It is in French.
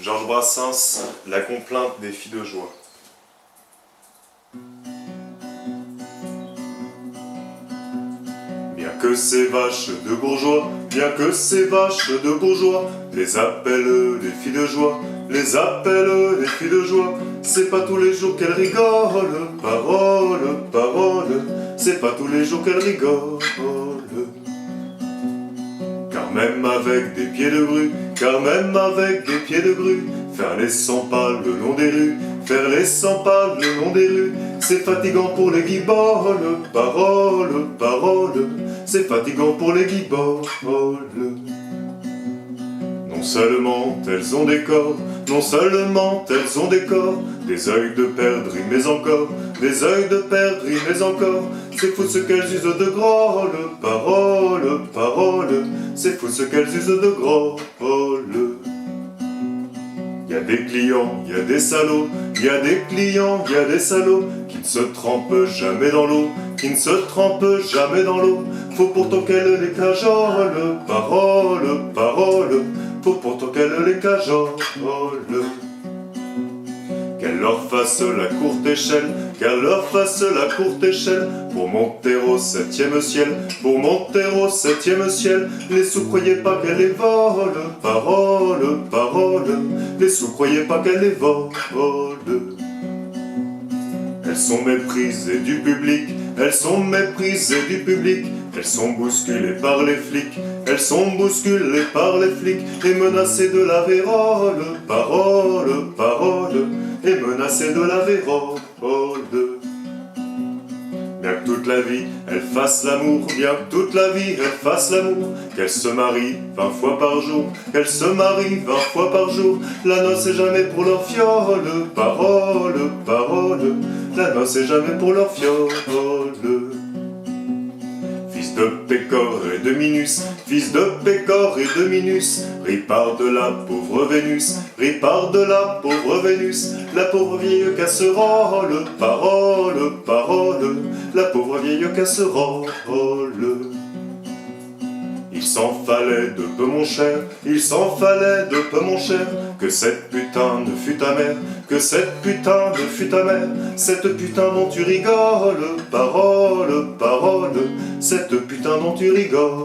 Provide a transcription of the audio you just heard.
Georges Brassens, La complainte des filles de joie. Bien que ces vaches de bourgeois, bien que ces vaches de bourgeois, les appellent les filles de joie, les appellent les filles de joie. C'est pas tous les jours qu'elles rigolent, parole, parole, c'est pas tous les jours qu'elles rigolent. Car même avec des pieds de grue, car même avec des pieds de grue, faire les 100 pas le long des rues, faire les 100 pas le long des rues, c'est fatigant pour les guiboles, parole, parole, c'est fatigant pour les guiboles. Non seulement elles ont des corps, non seulement elles ont des corps, des œils de perdrix mais encore, des œils de perdrix mais encore, c'est fou ce qu'elles usent de grolle, parole, parole, c'est fou ce qu'elles usent de grolle. Y a des clients, y a des salauds, y a des clients, y a des salauds qui ne se trempent jamais dans l'eau, qui ne se trempent jamais dans l'eau. Faut pourtant qu'elles les cajolent, parole, parole, faut pourtant qu'elles les cajolent. Qu'elle leur fasse la courte échelle, qu'elle leur fasse la courte échelle, pour monter au 7e ciel, pour monter au 7e ciel. Les sous croyez pas qu'elle les vole, parole, parole, les sous croyez pas qu'elle les vole. Elles sont méprisées du public, elles sont méprisées du public, elles sont bousculées par les flics, elles sont bousculées par les flics, et menacées de la vérole, parole, parole, et menacées de la vérole. Bien que toute la vie elle fasse l'amour, bien que toute la vie elle fasse l'amour, qu'elle se marie 20 fois par jour, qu'elle se marie 20 fois par jour, la noce est jamais pour leur fiole, parole, parole, la noce est jamais pour leur fiole. Fils de Pécor et de Minus, fils de Pécor et de Minus, ripard de la pauvre Vénus, ripard de la pauvre Vénus, la pauvre vieille casserole, parole, parole, la pauvre vieille casserole. Il s'en fallait de peu mon cher, il s'en fallait de peu mon cher, que cette putain ne fût ta mère, que cette putain ne fût ta mère, cette putain dont tu rigoles, parole, parole, cette putain dont tu rigoles.